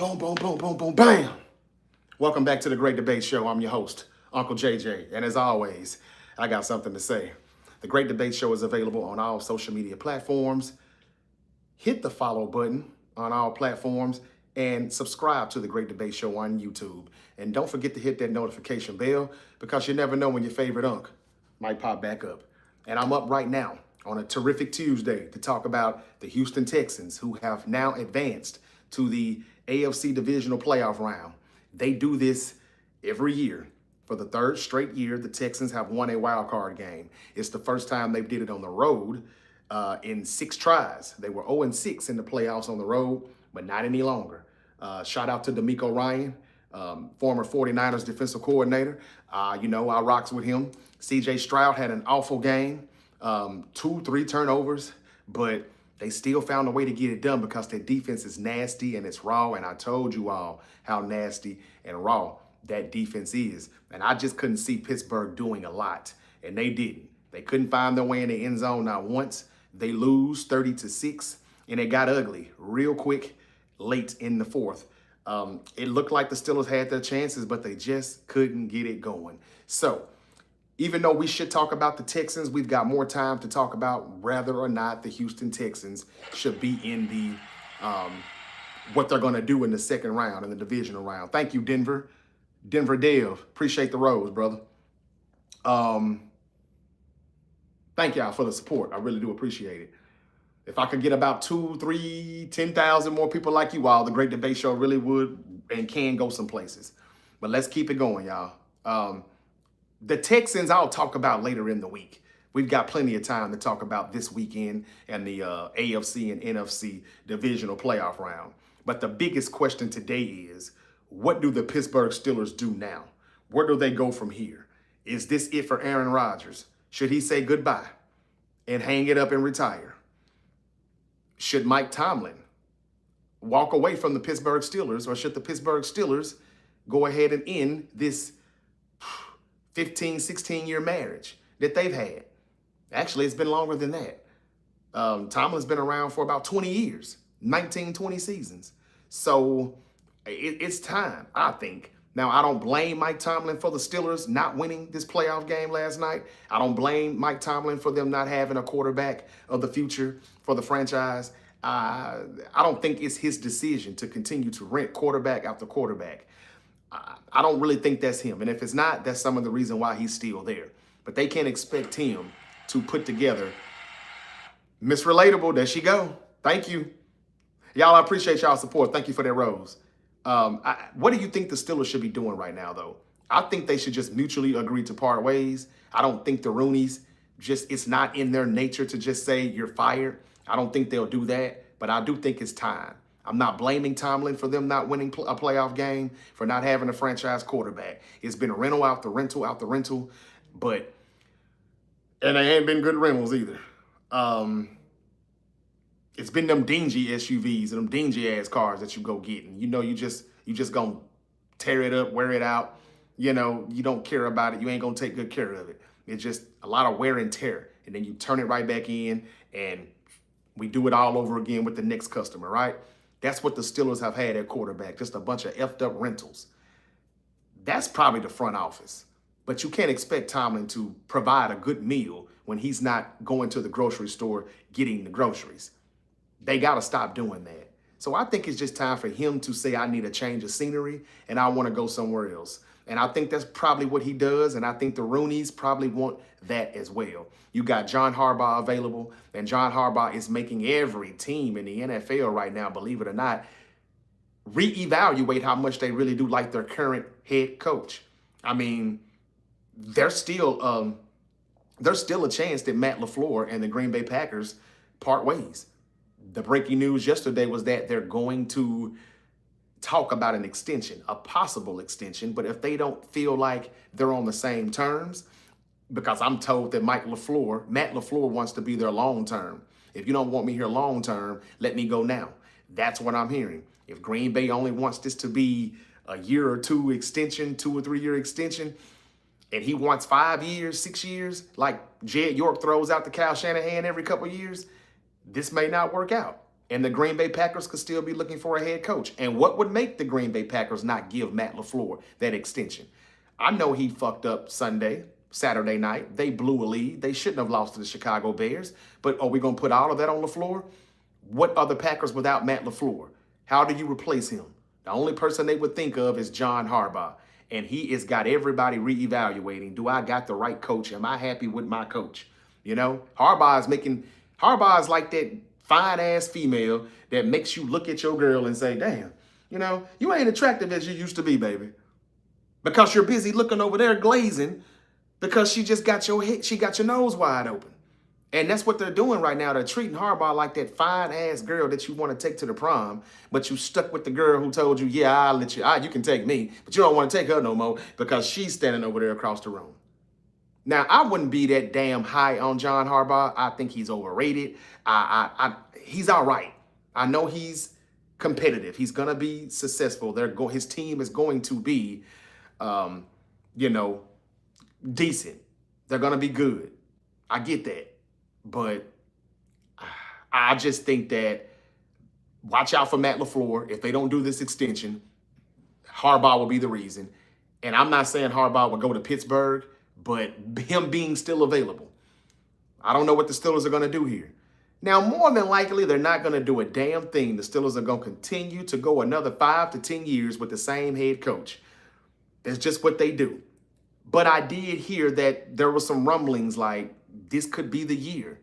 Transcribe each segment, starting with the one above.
Boom, boom, boom, boom, boom, bam. Welcome back to the Great Debate Show. I'm your host, Uncle JJ. And as always, I got something to say. The Great Debate Show is available on all social media platforms. Hit the follow button on all platforms and subscribe to the Great Debate Show on YouTube. And don't forget to hit that notification bell because you never know when your favorite unk might pop back up. And I'm up right now on a terrific Tuesday to talk about the Houston Texans, who have now advanced to the AFC divisional playoff round. They do this every year. For the third straight year, the Texans have won a wild card game. It's the first time they did it on the road in 6 tries. They were 0-6 in the playoffs on the road, but not any longer. Shout out to DeMeco Ryan, former 49ers defensive coordinator. I rocks with him. CJ Stroud had an awful game, 2-3 turnovers, but they still found a way to get it done because their defense is nasty and it's raw. And I told you all how nasty and raw that defense is. And I just couldn't see Pittsburgh doing a lot. And they didn't. They couldn't find their way in the end zone not once. They lose 30-6. And it got ugly real quick late in the fourth. It looked like the Steelers had their chances, but they just couldn't get it going. So even though we should talk about the Texans, we've got more time to talk about whether or not the Houston Texans should be in the what they're going to do in the second round, in the divisional round. Thank you, Denver. Denver Dev. Appreciate the rose, brother. Thank y'all for the support. I really do appreciate it. If I could get about 2, 3, 10,000 more people like you all, the Great Debate Show really would and can go some places. But let's keep it going, y'all. The Texans, I'll talk about later in the week. We've got plenty of time to talk about this weekend and the AFC and NFC divisional playoff round. But the biggest question today is, what do the Pittsburgh Steelers do now? Where do they go from here? Is this it for Aaron Rodgers? Should he say goodbye and hang it up and retire? Should Mike Tomlin walk away from the Pittsburgh Steelers, or should the Pittsburgh Steelers go ahead and end this 15, 16-year marriage that they've had? Actually, it's been longer than that. Tomlin's been around for about 20 years, 19, 20 seasons. So it's time, I think. Now, I don't blame Mike Tomlin for the Steelers not winning this playoff game last night. I don't blame Mike Tomlin for them not having a quarterback of the future for the franchise. I don't think it's his decision to continue to rent quarterback after quarterback. I don't really think that's him. And if it's not, that's some of the reason why he's still there. But they can't expect him to put together. Miss Relatable, there she go. Thank you. Y'all, I appreciate y'all's support. Thank you for that rose. What do you think the Steelers should be doing right now, though? I think they should just mutually agree to part ways. I don't think the Rooneys, it's not in their nature to just say you're fired. I don't think they'll do that, but I do think it's time. I'm not blaming Tomlin for them not winning a playoff game, for not having a franchise quarterback. It's been rental out the rental, but and they ain't been good rentals either. It's been them dingy SUVs and them dingy ass cars that you go get, and you just gonna tear it up, wear it out. You don't care about it. You ain't gonna take good care of it. It's just a lot of wear and tear, and then you turn it right back in, and we do it all over again with the next customer, right? That's what the Steelers have had at quarterback, just a bunch of effed up rentals. That's probably the front office. But you can't expect Tomlin to provide a good meal when he's not going to the grocery store getting the groceries. They got to stop doing that. So I think it's just time for him to say, I need a change of scenery and I want to go somewhere else. And I think that's probably what he does. And I think the Rooneys probably want that as well. You got John Harbaugh available, and John Harbaugh is making every team in the NFL right now, believe it or not, reevaluate how much they really do like their current head coach. I mean, there's still a chance that Matt LaFleur and the Green Bay Packers part ways. The breaking news yesterday was that they're going to talk about an extension, a possible extension, but if they don't feel like they're on the same terms, because I'm told that Matt LaFleur wants to be there long term. If you don't want me here long term, let me go now. That's what I'm hearing. If Green Bay only wants this to be a year or two extension, 2 or 3 year extension, and he wants 5 years, 6 years, like Jed York throws out to Kyle Shanahan every couple of years, this may not work out. And the Green Bay Packers could still be looking for a head coach. And what would make the Green Bay Packers not give Matt LaFleur that extension? I know he fucked up Saturday night. They blew a lead. They shouldn't have lost to the Chicago Bears. But are we going to put all of that on LaFleur? What are the Packers without Matt LaFleur? How do you replace him? The only person they would think of is John Harbaugh. And he has got everybody reevaluating. Do I got the right coach? Am I happy with my coach? You know, Harbaugh is like that fine-ass female that makes you look at your girl and say, damn, you know, you ain't attractive as you used to be, baby. Because you're busy looking over there glazing because she just got your head, she got your nose wide open. And that's what they're doing right now. They're treating Harbaugh like that fine-ass girl that you want to take to the prom, but you stuck with the girl who told you, yeah, I'll let you, you can take me, but you don't want to take her no more because she's standing over there across the room. Now, I wouldn't be that damn high on John Harbaugh. I think he's overrated. He's all right. I know he's competitive. He's going to be successful. His team is going to be, decent. They're going to be good. I get that. But I just think that watch out for Matt LaFleur. If they don't do this extension, Harbaugh will be the reason. And I'm not saying Harbaugh will go to Pittsburgh, but him being still available. I don't know what the Steelers are going to do here. Now, more than likely, they're not going to do a damn thing. The Steelers are going to continue to go another 5 to 10 years with the same head coach. That's just what they do. But I did hear that there were some rumblings like this could be the year.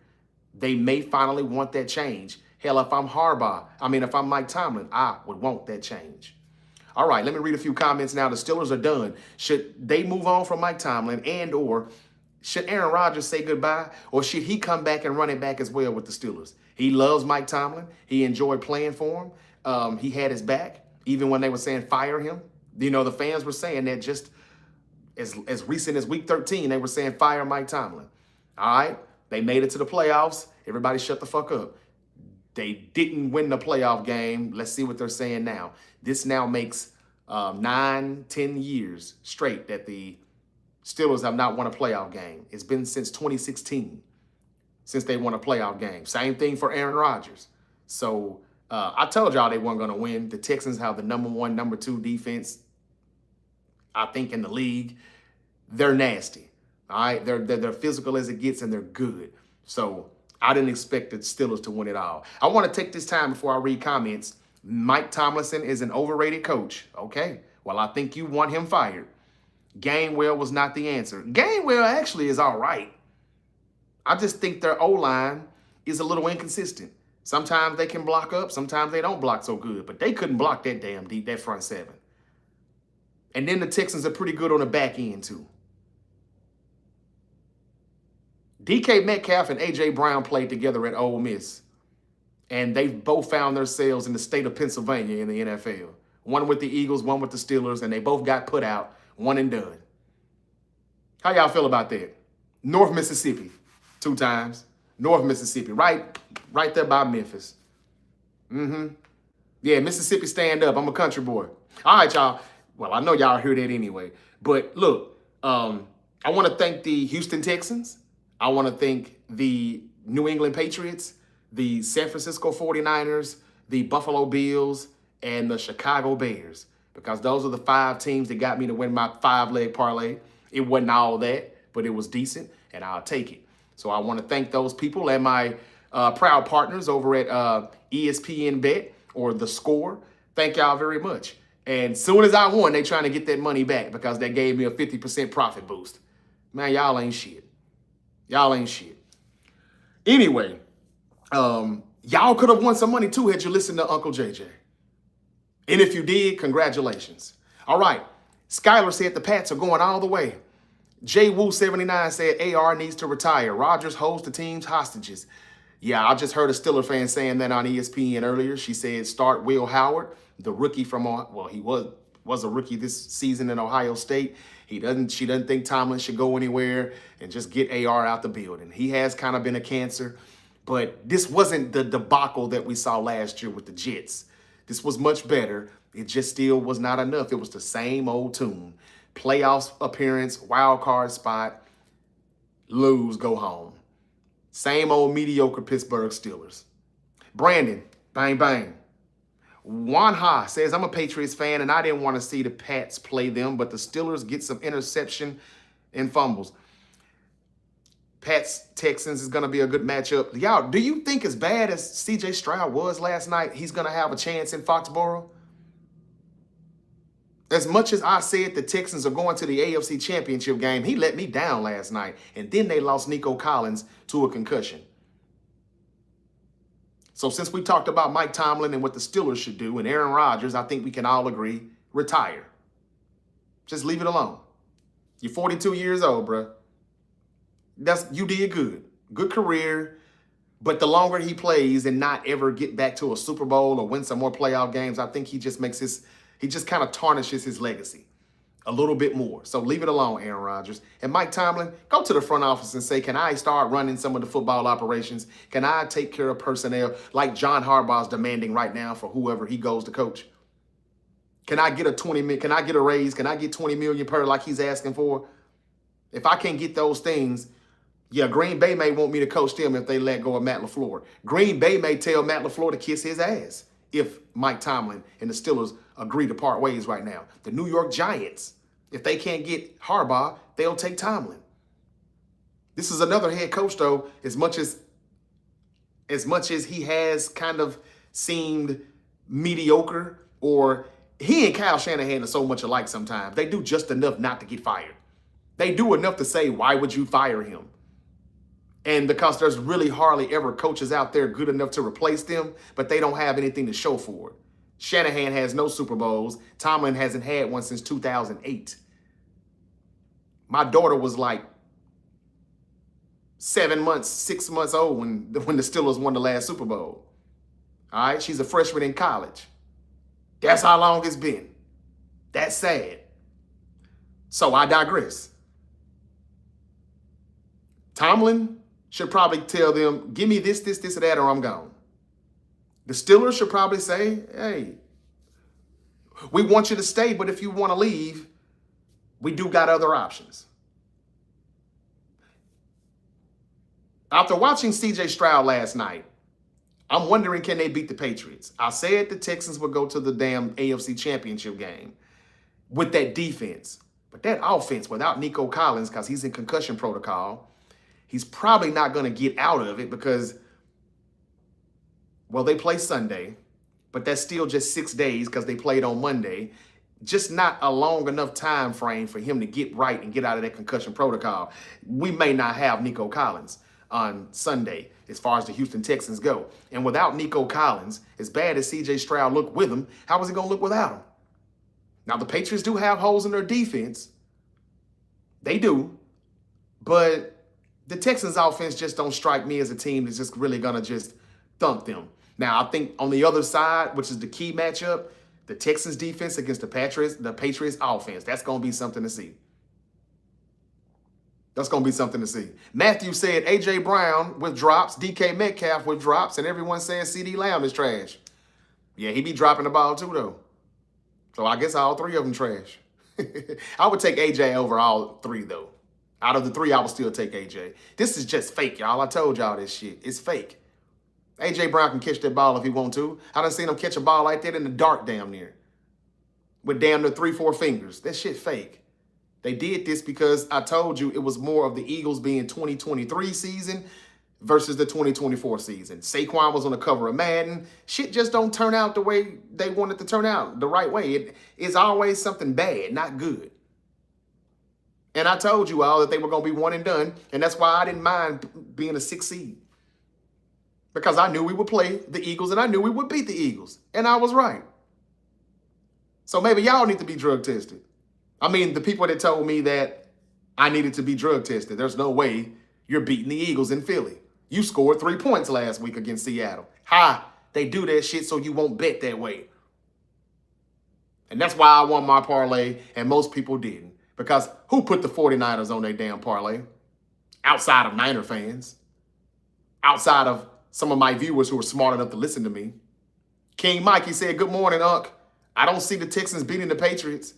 They may finally want that change. Hell, if I'm Mike Tomlin, I would want that change. All right, let me read a few comments now. The Steelers are done. Should they move on from Mike Tomlin or should Aaron Rodgers say goodbye? Or should he come back and run it back as well with the Steelers? He loves Mike Tomlin. He enjoyed playing for him. He had his back, even when they were saying fire him. You know, the fans were saying that just as recent as week 13, they were saying fire Mike Tomlin. All right, they made it to the playoffs. Everybody shut the fuck up. They didn't win the playoff game. Let's see what they're saying now. This now makes 9-10 years straight that the Steelers have not won a playoff game. It's been since 2016 since they won a playoff game. Same thing for Aaron Rodgers. So I told y'all they weren't going to win. The Texans have the number 1, number 2 defense, I think, in the league. They're nasty. All right, they're physical as it gets, and they're good. So I didn't expect the Steelers to win it all. I want to take this time before I read comments. Mike Tomlinson is an overrated coach. Okay, well, I think you want him fired. Gainwell was not the answer. Gainwell actually is all right. I just think their O-line is a little inconsistent. Sometimes they can block up, sometimes they don't block so good, but they couldn't block that damn deep, that front seven. And then the Texans are pretty good on the back end too. DK Metcalf and A.J. Brown played together at Ole Miss, and they both found themselves in the state of Pennsylvania in the NFL. One with the Eagles, one with the Steelers, and they both got put out, one and done. How y'all feel about that? North Mississippi, 2 times. North Mississippi, right there by Memphis. Yeah, Mississippi, stand up. I'm a country boy. All right, y'all. Well, I know y'all heard that anyway. But look, I want to thank the Houston Texans. I want to thank the New England Patriots, the San Francisco 49ers, the Buffalo Bills, and the Chicago Bears, because those are the 5 teams that got me to win my 5-leg parlay. It wasn't all that, but it was decent, and I'll take it. So I want to thank those people and my proud partners over at ESPN Bet or The Score. Thank y'all very much. And as soon as I won, they trying to get that money back because they gave me a 50% profit boost. Man, y'all ain't shit. Y'all ain't shit. Anyway, y'all could have won some money too had you listened to Uncle JJ. And if you did, congratulations. All right. Skylar said the Pats are going all the way. J Woo 79 said AR needs to retire. Rodgers holds the team's hostages. Yeah, I just heard a Steeler fan saying that on ESPN earlier. She said start Will Howard, the rookie from, well, he was a rookie this season in Ohio State. She doesn't think Tomlin should go anywhere and just get AR out the building. He has kind of been a cancer, but this wasn't the debacle that we saw last year with the Jets. This was much better. It just still was not enough. It was the same old tune. Playoffs appearance, wild card spot, lose, go home. Same old mediocre Pittsburgh Steelers. Brandon, Bang, bang. Juan Ha says, I'm a Patriots fan, and I didn't want to see the Pats play them, but the Steelers get some interception and fumbles. Pats Texans is going to be a good matchup. Y'all, do you think as bad as CJ Stroud was last night, he's going to have a chance in Foxborough? As much as I said the Texans are going to the AFC Championship game, he let me down last night. And then they lost Nico Collins to a concussion. So since we talked about Mike Tomlin and what the Steelers should do and Aaron Rodgers, I think we can all agree, retire. Just leave it alone. You're 42 years old, bro. You did good. Good career. But the longer he plays and not ever get back to a Super Bowl or win some more playoff games, I think he just kind of tarnishes his legacy a little bit more. So leave it alone, Aaron Rodgers. And Mike Tomlin, go to the front office and say, can I start running some of the football operations? Can I take care of personnel like John Harbaugh's demanding right now for whoever he goes to coach? Can I get can I get a raise? Can I get 20 million per like he's asking for? If I can't get those things, yeah, Green Bay may want me to coach them if they let go of Matt LaFleur. Green Bay may tell Matt LaFleur to kiss his ass if Mike Tomlin and the Steelers agree to part ways right now. The New York Giants, if they can't get Harbaugh, they'll take Tomlin. This is another head coach, though, as much as he has kind of seemed mediocre, or he and Kyle Shanahan are so much alike sometimes. They do just enough not to get fired. They do enough to say, why would you fire him? And because there's really hardly ever coaches out there good enough to replace them, but they don't have anything to show for it. Shanahan has no Super Bowls. Tomlin hasn't had one since 2008. My daughter was like 6 months old when the Steelers won the last Super Bowl. All right, she's a freshman in college. That's how long it's been. That's sad. So I digress. Tomlin should probably tell them, give me this, or that, or I'm gone. The Steelers should probably say, hey, we want you to stay, but if you want to leave, we do got other options. After watching CJ Stroud last night, I'm wondering, can they beat the Patriots? I said the Texans would go to the damn AFC Championship game with that defense. But that offense without Nico Collins, because he's in concussion protocol, he's probably not going to get out of it because, well, they play Sunday, but that's still just 6 days because they played on Monday. Just not a long enough time frame for him to get right and get out of that concussion protocol. We may not have Nico Collins on Sunday as far as the Houston Texans go. And without Nico Collins, as bad as CJ Stroud looked with him, how is he going to look without him? Now, the Patriots do have holes in their defense. They do. But the Texans offense just don't strike me as a team that's just really going to just thump them. Now, I think on the other side, which is the key matchup, the Texans defense against the Patriots offense, that's going to be something to see. That's going to be something to see. Matthew said A.J. Brown with drops, DK Metcalf with drops, and everyone saying C.D. Lamb is trash. Yeah, he be dropping the ball too, though. So I guess all three of them trash. I would take A.J. over all three, though. Out of the three, I would still take A.J. This is just fake, y'all. I told y'all this shit. It's fake. A.J. Brown can catch that ball if he want to. I done seen him catch a ball like that in the dark damn near. With damn near 3-4 fingers. That shit fake. They did this because I told you it was more of the Eagles being 2023 season versus the 2024 season. Saquon was on the cover of Madden. Shit just don't turn out the way they want it to turn out, the right way. It is always something bad, not good. And I told you all that they were going to be one and done, and that's why I didn't mind being a 6 seed. Because I knew we would play the Eagles, and I knew we would beat the Eagles. And I was right. So maybe y'all need to be drug tested. I mean, the people that told me that I needed to be drug tested, there's no way you're beating the Eagles in Philly. You scored 3 points last week against Seattle. They do that shit so you won't bet that way. And that's why I won my parlay, and most people didn't. Because who put the 49ers on their damn parlay? Outside of Niner fans. Outside of some of my viewers who are smart enough to listen to me. King Mikey said, good morning, Unc. I don't see the Texans beating the Patriots.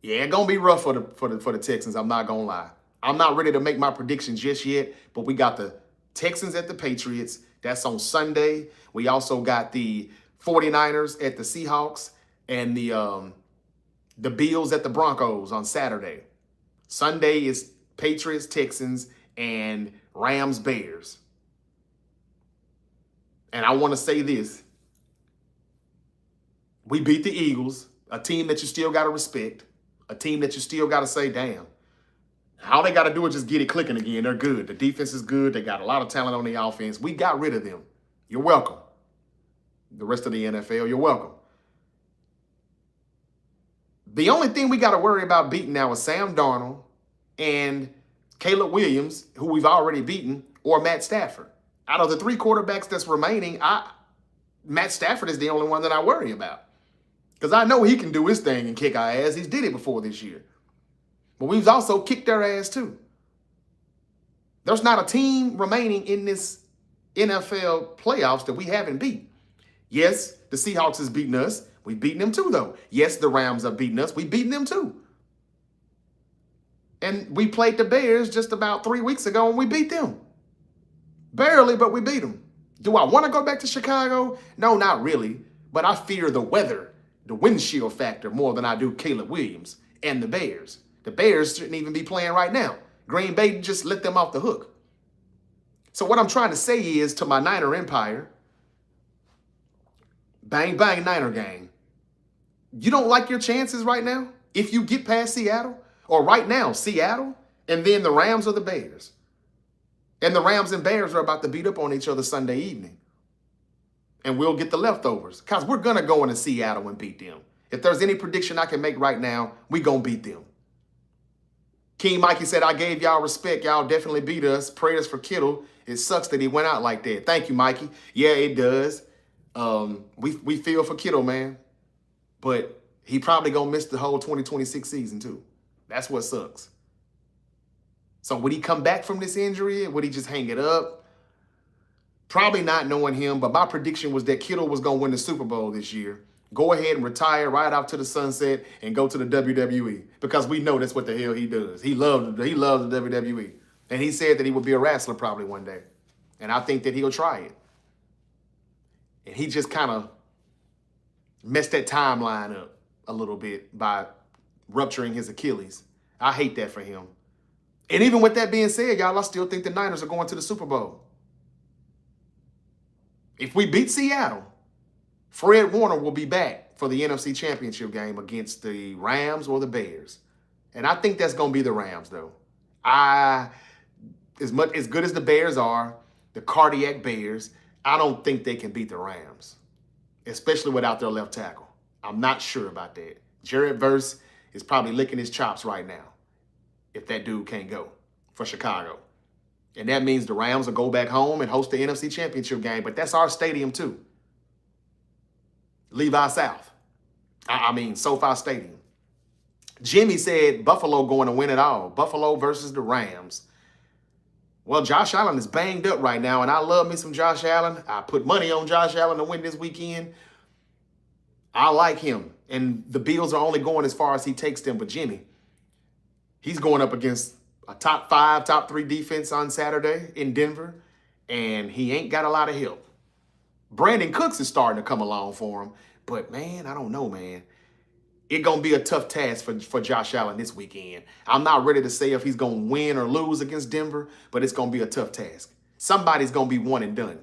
Yeah, it's going to be rough for the Texans, I'm not going to lie. I'm not ready to make my predictions just yet, but we got the Texans at the Patriots. That's on Sunday. We also got the 49ers at the Seahawks and the Bills at the Broncos on Saturday. Sunday is Patriots, Texans, and Rams, Bears. And I want to say this. We beat the Eagles, a team that you still got to respect, a team that you still got to say, damn. All they got to do is just get it clicking again. They're good. The defense is good. They got a lot of talent on the offense. We got rid of them. You're welcome. The rest of the NFL, you're welcome. The only thing we got to worry about beating now is Sam Darnold and Caleb Williams, who we've already beaten, or Matt Stafford. Out of the 3 quarterbacks that's remaining, Matt Stafford is the only one that I worry about. Because I know he can do his thing and kick our ass. He's did it before this year. But we've also kicked their ass too. There's not a team remaining in this NFL playoffs that we haven't beat. Yes, the Seahawks has beaten us. We've beaten them too, though. Yes, the Rams have beaten us. We've beaten them too. And we played the Bears just about 3 weeks ago and we beat them. Barely, but we beat them. Do I want to go back to Chicago? No, not really. But I fear the weather, the windshield factor, more than I do Caleb Williams and the Bears. The Bears shouldn't even be playing right now. Green Bay just let them off the hook. So what I'm trying to say is to my Niner empire, bang, bang, Niner gang. You don't like your chances right now? If you get past Seattle, or right now, Seattle, and then the Rams or the Bears. And the Rams and Bears are about to beat up on each other Sunday evening. And we'll get the leftovers. Because we're going to go into Seattle and beat them. If there's any prediction I can make right now, we going to beat them. King Mikey said, I gave y'all respect. Y'all definitely beat us. Prayers for Kittle. It sucks that he went out like that. Thank you, Mikey. Yeah, it does. We feel for Kittle, man. But he probably going to miss the whole 2026 season, too. That's what sucks. So would he come back from this injury? Would he just hang it up? Probably not, knowing him. But my prediction was that Kittle was going to win the Super Bowl this year. Go ahead and retire right off to the sunset and go to the WWE, because we know that's what the hell he does. He loves the WWE. And he said that he would be a wrestler probably one day. And I think that he'll try it. And he just kind of messed that timeline up a little bit by rupturing his Achilles. I hate that for him. And even with that being said, y'all, I still think the Niners are going to the Super Bowl. If we beat Seattle, Fred Warner will be back for the NFC Championship game against the Rams or the Bears. And I think that's going to be the Rams, though. As good as the Bears are, the cardiac Bears, I don't think they can beat the Rams, especially without their left tackle. I'm not sure about that. Jared Verse is probably licking his chops right now if that dude can't go for Chicago. And that means the Rams will go back home and host the NFC Championship game. But that's our stadium, too. Levi South. SoFi Stadium. Jimmy said Buffalo going to win it all. Buffalo versus the Rams. Well, Josh Allen is banged up right now, and I love me some Josh Allen. I put money on Josh Allen to win this weekend. I like him. And the Bills are only going as far as he takes them. But Jimmy, he's going up against a top 5, top 3 defense on Saturday in Denver, and he ain't got a lot of help. Brandon Cooks is starting to come along for him. But, man, I don't know, man. It's going to be a tough task for Josh Allen this weekend. I'm not ready to say if he's going to win or lose against Denver, but it's going to be a tough task. Somebody's going to be one and done.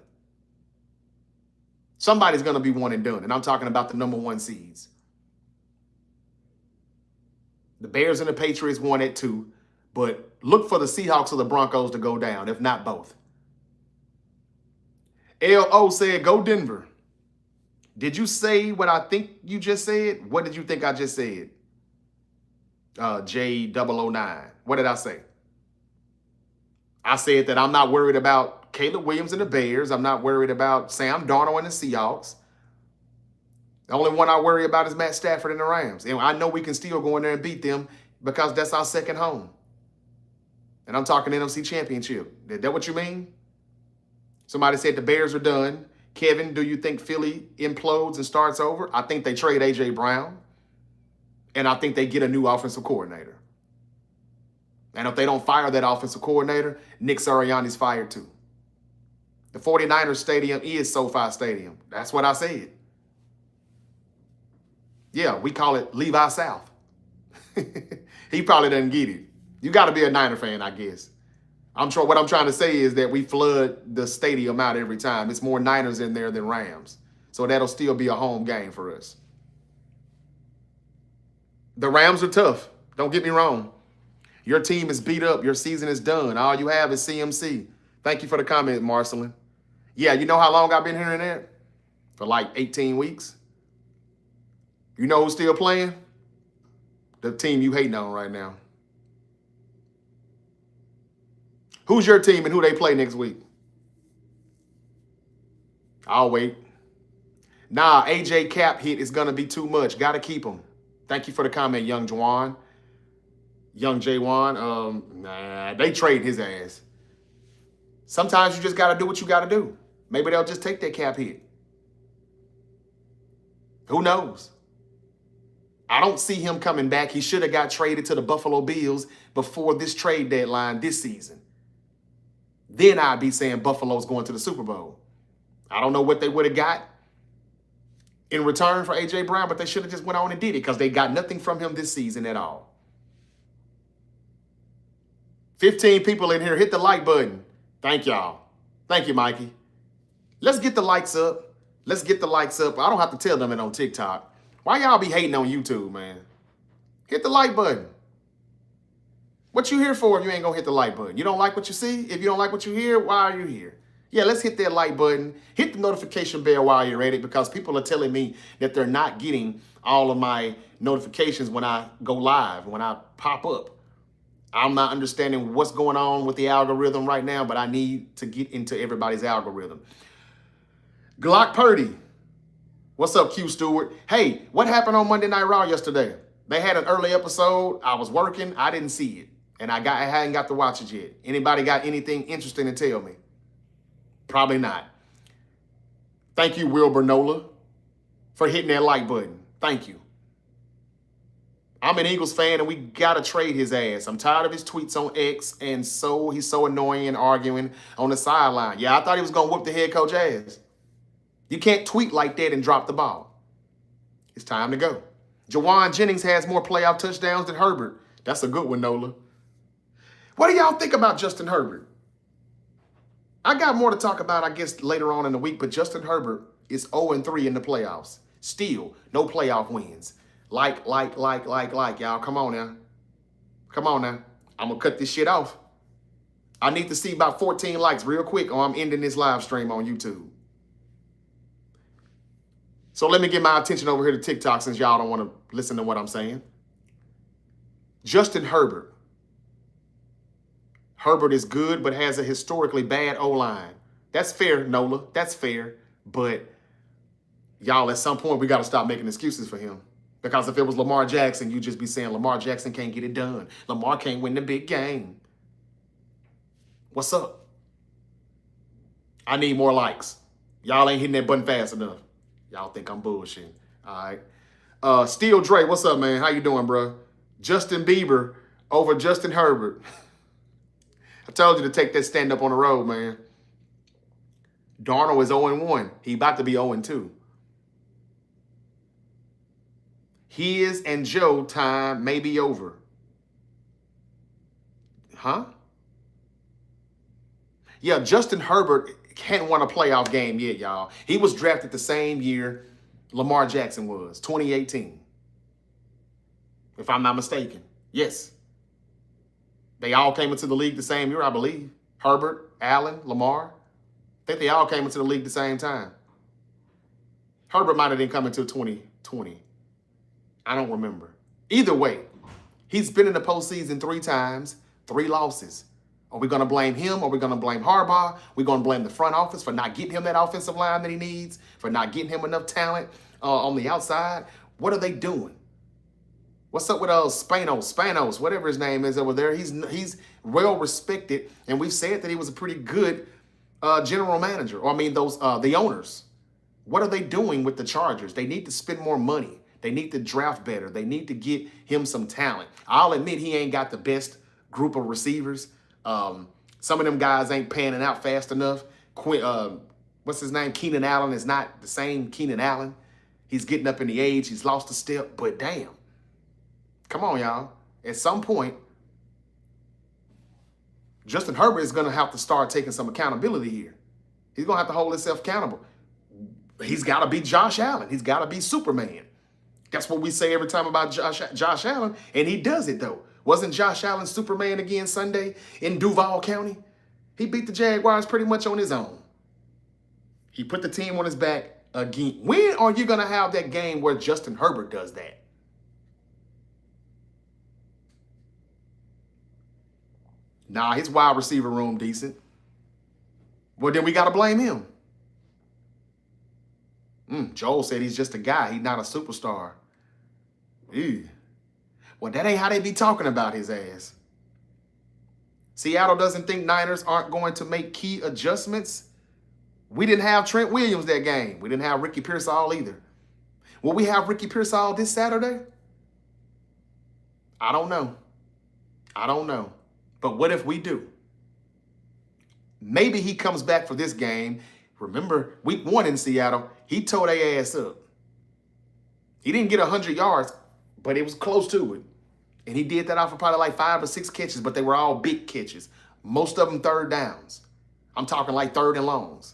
Somebody's going to be one and done, and I'm talking about the number 1 seeds. The Bears and the Patriots won at 2, but look for the Seahawks or the Broncos to go down, if not both. LO said, go Denver. Did you say what I think you just said? What did you think I just said? J009. What did I say? I said that I'm not worried about Caleb Williams and the Bears. I'm not worried about Sam Darnold and the Seahawks. The only one I worry about is Matt Stafford and the Rams. And I know we can still go in there and beat them because that's our second home. And I'm talking NFC Championship. Is that what you mean? Somebody said the Bears are done. Kevin, do you think Philly implodes and starts over? I think they trade A.J. Brown. And I think they get a new offensive coordinator. And if they don't fire that offensive coordinator, Nick Sirianni's fired too. The 49ers stadium is SoFi Stadium. That's what I said. Yeah, we call it Levi South. He probably doesn't get it. You got to be a Niner fan, I guess. What I'm trying to say is that we flood the stadium out every time. It's more Niners in there than Rams. So that'll still be a home game for us. The Rams are tough. Don't get me wrong. Your team is beat up. Your season is done. All you have is CMC. Thank you for the comment, Marcelin. Yeah, you know how long I've been hearing that? For like 18 weeks. You know who's still playing? The team you hating on right now. Who's your team and who they play next week? I'll wait. Nah, AJ cap hit is going to be too much. Got to keep him. Thank you for the comment, Young Juwan. Young J1. Nah, they trade his ass. Sometimes you just got to do what you got to do. Maybe they'll just take that cap hit. Who knows? I don't see him coming back. He should have got traded to the Buffalo Bills before this trade deadline this season. Then I'd be saying Buffalo's going to the Super Bowl. I don't know what they would have got in return for A.J. Brown, but they should have just went on and did it because they got nothing from him this season at all. 15 people in here. Hit the like button. Thank y'all. Thank you, Mikey. Let's get the likes up. Let's get the likes up. I don't have to tell them it on TikTok. Why y'all be hating on YouTube, man? Hit the like button. What you here for if you ain't gonna hit the like button? You don't like what you see? If you don't like what you hear, why are you here? Yeah, let's hit that like button. Hit the notification bell while you're at it because people are telling me that they're not getting all of my notifications when I go live, when I pop up. I'm not understanding what's going on with the algorithm right now, but I need to get into everybody's algorithm. Glock Purdy. What's up, Q Stewart? Hey, what happened on Monday Night Raw yesterday? They had an early episode. I was working. I didn't see it. And I hadn't got to watch it yet. Anybody got anything interesting to tell me? Probably not. Thank you, Wilbur Nola, for hitting that like button. Thank you. I'm an Eagles fan, and we got to trade his ass. I'm tired of his tweets on X, and he's so annoying and arguing on the sideline. Yeah, I thought he was going to whoop the head coach ass. You can't tweet like that and drop the ball. It's time to go. Jawan Jennings has more playoff touchdowns than Herbert. That's a good one, Nola. What do y'all think about Justin Herbert? I got more to talk about, I guess, later on in the week, but Justin Herbert is 0-3 in the playoffs. Still, no playoff wins. Like, y'all. Come on now. Come on now. I'm going to cut this shit off. I need to see about 14 likes real quick or I'm ending this live stream on YouTube. So let me get my attention over here to TikTok since y'all don't want to listen to what I'm saying. Justin Herbert. Herbert is good, but has a historically bad O-line. That's fair, Nola. That's fair. But y'all, at some point, we got to stop making excuses for him. Because if it was Lamar Jackson, you'd just be saying Lamar Jackson can't get it done. Lamar can't win the big game. What's up? I need more likes. Y'all ain't hitting that button fast enough. Y'all think I'm bullshitting. All right. Steel Dre, what's up, man? How you doing, bro? Justin Bieber over Justin Herbert. I told you to take that stand up on the road, man. Darnold is 0-1. He about to be 0-2. His and Joe time may be over. Huh? Yeah, Justin Herbert hadn't won a playoff game yet, y'all. He was drafted the same year Lamar Jackson was, 2018. If I'm not mistaken. Yes. They all came into the league the same year, I believe. Herbert, Allen, Lamar. I think they all came into the league the same time. Herbert might have didn't come until 2020. I don't remember. Either way, he's been in the postseason 3 times, 3 losses. Are we going to blame him? Are we going to blame Harbaugh? We're going to blame the front office for not getting him that offensive line that he needs, for not getting him enough talent on the outside? What are they doing? What's up with Spanos, whatever his name is over there? He's well respected, and we've said that he was a pretty good general manager. Or I mean, the owners. What are they doing with the Chargers? They need to spend more money. They need to draft better. They need to get him some talent. I'll admit he ain't got the best group of receivers. Some of them guys ain't panning out fast enough. what's his name? Keenan Allen is not the same Keenan Allen. He's getting up in the age. He's lost a step, but damn. Come on, y'all. At some point, Justin Herbert is going to have to start taking some accountability here. He's going to have to hold himself accountable. He's got to be Josh Allen. He's got to be Superman. That's what we say every time about Josh Allen, and he does it, though. Wasn't Josh Allen Superman again Sunday in Duval County? He beat the Jaguars pretty much on his own. He put the team on his back again. When are you going to have that game where Justin Herbert does that? Nah, his wide receiver room decent. Well, then we got to blame him. Joel said he's just a guy. He's not a superstar. Ew. Well, that ain't how they be talking about his ass. Seattle doesn't think Niners aren't going to make key adjustments. We didn't have Trent Williams that game. We didn't have Ricky Pearsall either. Will we have Ricky Pearsall this Saturday? I don't know. I don't know. But what if we do? Maybe he comes back for this game. Remember, week 1 in Seattle, he tore their ass up. He didn't get 100 yards, but it was close to it. And he did that off of probably like 5 or 6 catches, but they were all big catches. Most of them third downs. I'm talking like third and longs.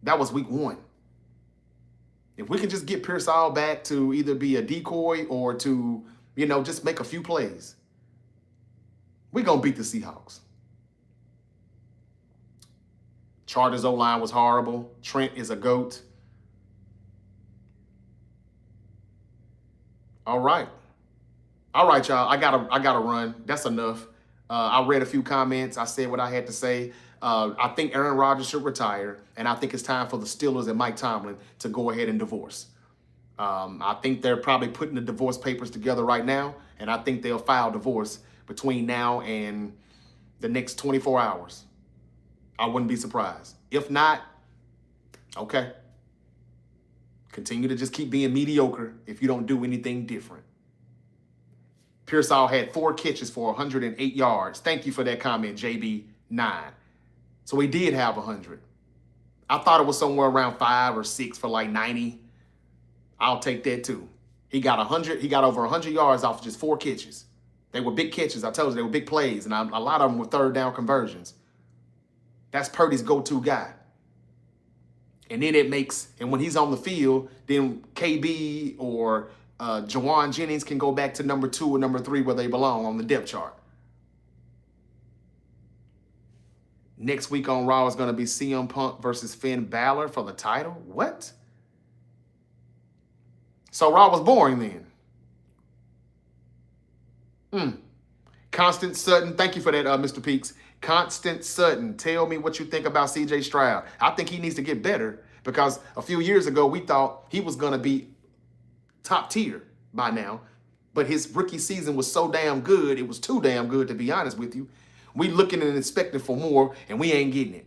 That was week 1. If we can just get Pearsall back to either be a decoy or to, just make a few plays, we're going to beat the Seahawks. Chargers O-line was horrible. Trent is a GOAT. All right. All right, y'all. I gotta run. That's enough. I read a few comments. I said what I had to say. I think Aaron Rodgers should retire, and I think it's time for the Steelers and Mike Tomlin to go ahead and divorce. I think they're probably putting the divorce papers together right now, and I think they'll file divorce between now and the next 24 hours. I wouldn't be surprised. If not, okay. Continue to just keep being mediocre if you don't do anything different. Pearsall had 4 catches for 108 yards. Thank you for that comment, JB9. So he did have 100. I thought it was somewhere around 5 or 6 for like 90. I'll take that too. He got 100. He got over 100 yards off of just 4 catches. They were big catches. I told you they were big plays, and a lot of them were third down conversions. That's Purdy's go-to guy. And then and when he's on the field, then KB or Jawan Jennings can go back to number 2 or number 3 where they belong on the depth chart. Next week on Raw is going to be CM Punk versus Finn Balor for the title. What? So Raw was boring then. Constant Sutton, thank you for that, Mr. Peaks. Constant Sutton, tell me what you think about C.J. Stroud. I think he needs to get better because a few years ago we thought he was going to be top tier by now, but his rookie season was so damn good, it was too damn good to be honest with you. We looking and expecting for more, and we ain't getting it.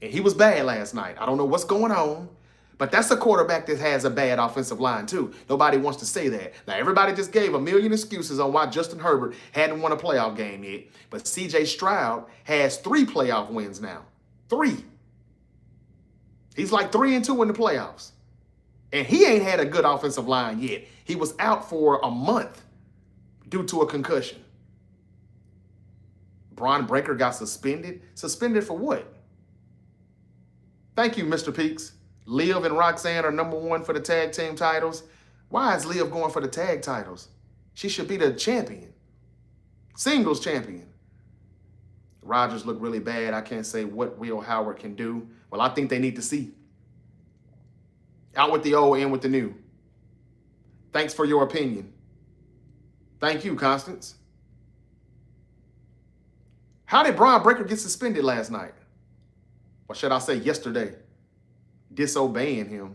And he was bad last night. I don't know what's going on, but that's a quarterback that has a bad offensive line too. Nobody wants to say that. Now, everybody just gave a million excuses on why Justin Herbert hadn't won a playoff game yet, but C.J. Stroud has 3 playoff wins now. 3. He's like 3-2 in the playoffs. And he ain't had a good offensive line yet. He was out for a month due to a concussion. Braun Breaker got suspended. Suspended for what? Thank you, Mr. Peaks. Liv and Roxanne are number 1 for the tag team titles. Why is Liv going for the tag titles? She should be the champion. Singles champion. Rodgers looked really bad. I can't say what Will Howard can do. Well, I think they need to see. Out with the old, in with the new. Thanks for your opinion. Thank you, Constance. How did Braun Breaker get suspended last night? Or should I say yesterday? Disobeying him.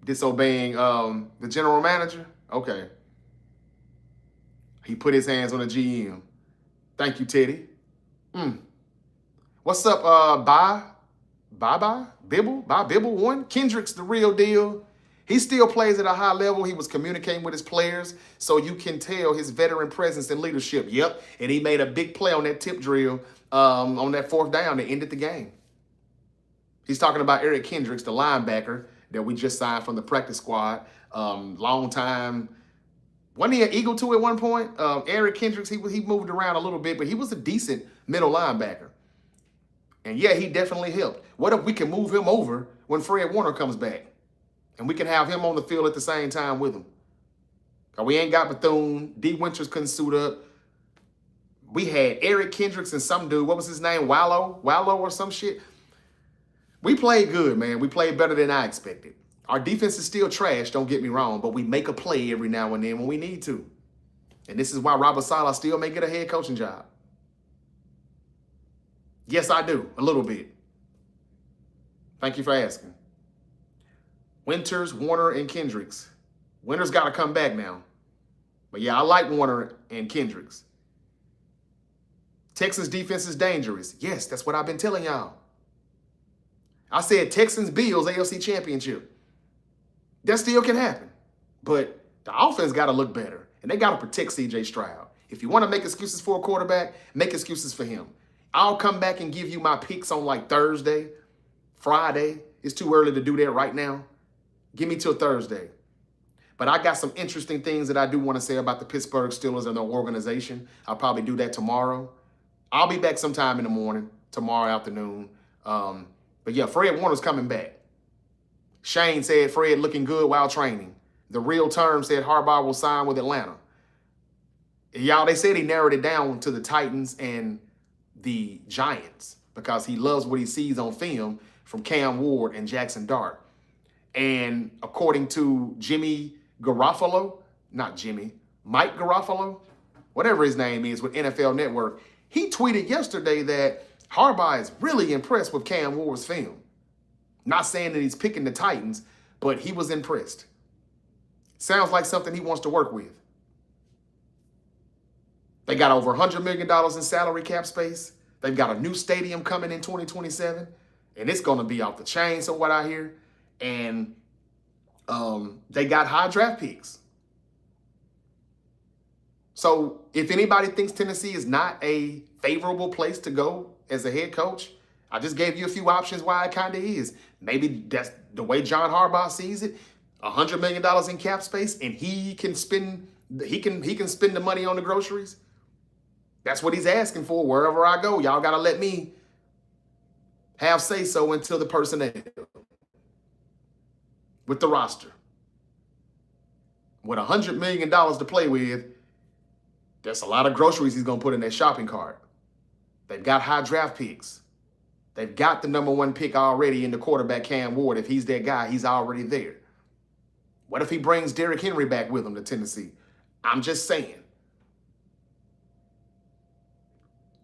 Disobeying the general manager? Okay. He put his hands on the GM. Thank you, Teddy. What's up, Bibble 1? Kendrick's the real deal. He still plays at a high level. He was communicating with his players, so you can tell his veteran presence and leadership. Yep, and he made a big play on that tip drill on that 4th down that ended the game. He's talking about Eric Kendricks, the linebacker that we just signed from the practice squad. Long time. Wasn't he an Eagle too at one point? Eric Kendricks, he moved around a little bit, but he was a decent middle linebacker. And yeah, he definitely helped. What if we can move him over when Fred Warner comes back? And we can have him on the field at the same time with him. We ain't got Bethune. D. Winters couldn't suit up. We had Eric Kendricks and some dude. What was his name? Wallow or some shit. We played good, man. We played better than I expected. Our defense is still trash, don't get me wrong, but we make a play every now and then when we need to. And this is why Robert Saleh still may get a head coaching job. Yes, I do. A little bit. Thank you for asking. Winters, Warner, and Kendricks. Winters got to come back now. But yeah, I like Warner and Kendricks. Texans defense is dangerous. Yes, that's what I've been telling y'all. I said Texans-Bills AFC Championship. That still can happen. But the offense got to look better. And they got to protect C.J. Stroud. If you want to make excuses for a quarterback, make excuses for him. I'll come back and give you my picks on like Thursday, Friday. It's too early to do that right now. Give me till Thursday. But I got some interesting things that I do want to say about the Pittsburgh Steelers and their organization. I'll probably do that tomorrow. I'll be back sometime in the morning, tomorrow afternoon. But yeah, Fred Warner's coming back. Shane said Fred looking good while training. The real term said Harbaugh will sign with Atlanta. Y'all, they said he narrowed it down to the Titans and the Giants because he loves what he sees on film from Cam Ward and Jackson Dart. And according to Mike Garofalo, whatever his name is with NFL Network, he tweeted yesterday that Harbaugh is really impressed with Cam Ward's film. Not saying that he's picking the Titans, but he was impressed. Sounds like something he wants to work with. They got over $100 million in salary cap space. They've got a new stadium coming in 2027, and it's going to be off the chain, so what I hear. And they got high draft picks. So if anybody thinks Tennessee is not a favorable place to go as a head coach, I just gave you a few options why it kind of is. Maybe that's the way John Harbaugh sees it. $100 million in cap space, and he can spend the money on the groceries. That's what he's asking for wherever I go. Y'all got to let me have say so until the personnel with the roster. With $100 million to play with, that's a lot of groceries he's going to put in that shopping cart. They've got high draft picks. They've got the #1 pick already in the quarterback, Cam Ward. If he's that guy, he's already there. What if he brings Derrick Henry back with him to Tennessee? I'm just saying.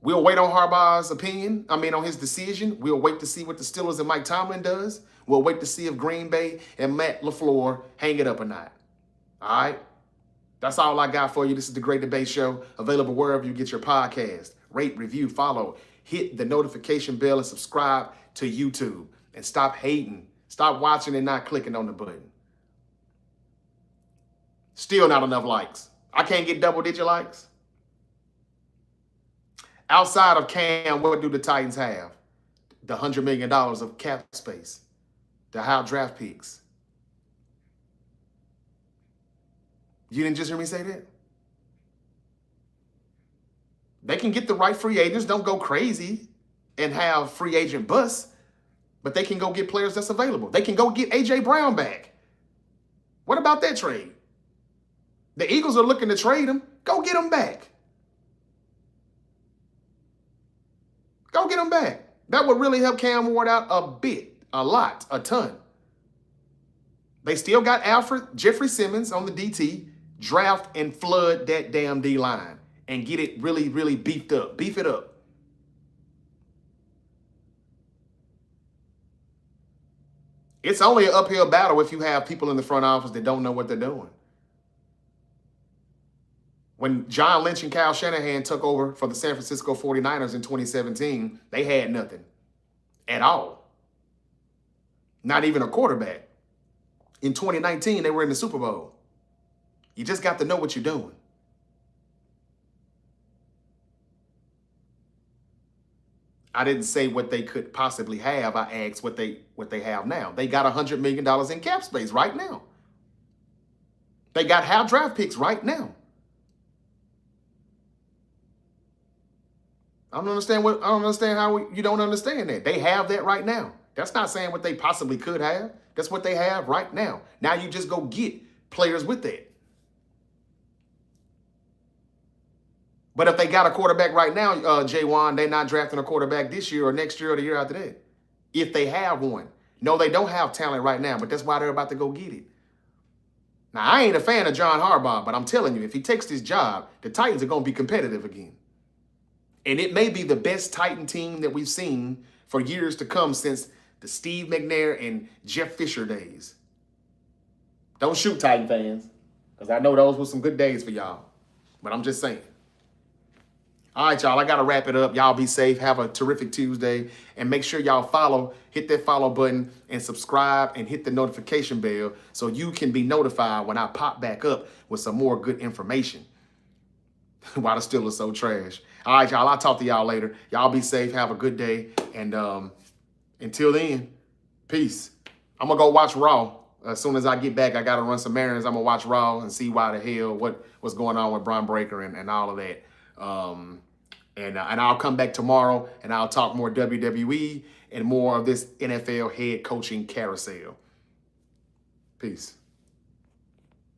We'll wait on Harbaugh's opinion. On his decision. We'll wait to see what the Steelers and Mike Tomlin does. We'll wait to see if Green Bay and Matt LaFleur hang it up or not. All right? That's all I got for you. This is The Great Debate Show, available wherever you get your podcast. Rate, review, follow. Hit the notification bell and subscribe to YouTube. And stop hating. Stop watching and not clicking on the button. Still not enough likes. I can't get double-digit likes. Outside of Cam, what do the Titans have? The $100 million of cap space. The high draft picks. You didn't just hear me say that? They can get the right free agents. Don't go crazy and have free agent busts. But they can go get players that's available. They can go get A.J. Brown back. What about that trade? The Eagles are looking to trade him. Go get him back. Go get him back. That would really help Cam Ward out a bit, a lot, a ton. They still got Jeffrey Simmons on the DT. Draft and flood that damn D-line and get it really, really beefed up. Beef it up. It's only an uphill battle if you have people in the front office that don't know what they're doing. When John Lynch and Kyle Shanahan took over for the San Francisco 49ers in 2017, they had nothing at all. Not even a quarterback. In 2019, they were in the Super Bowl. You just got to know what you're doing. I didn't say what they could possibly have. I asked what they have now. They got $100 million in cap space right now. They got half draft picks right now. I don't understand how you don't understand that. They have that right now. That's not saying what they possibly could have. That's what they have right now. Now you just go get players with that. But if they got a quarterback right now, J1, they're not drafting a quarterback this year or next year or the year after that. If they have one. No, they don't have talent right now, but that's why they're about to go get it. Now, I ain't a fan of John Harbaugh, but I'm telling you, if he takes this job, the Titans are going to be competitive again. And it may be the best Titan team that we've seen for years to come since the Steve McNair and Jeff Fisher days. Don't shoot, Titan fans, because I know those were some good days for y'all. But I'm just saying. All right, y'all, I got to wrap it up. Y'all be safe. Have a terrific Tuesday. And make sure y'all hit that follow button and subscribe and hit the notification bell so you can be notified when I pop back up with some more good information. Why the Steelers so trash. All right, y'all, I'll talk to y'all later. Y'all be safe. Have a good day. And until then, peace. I'm going to go watch Raw. As soon as I get back, I got to run some errands. I'm going to watch Raw and see why the hell, what's going on with Bron Breakker and all of that. And I'll come back tomorrow and I'll talk more WWE and more of this NFL head coaching carousel. Peace.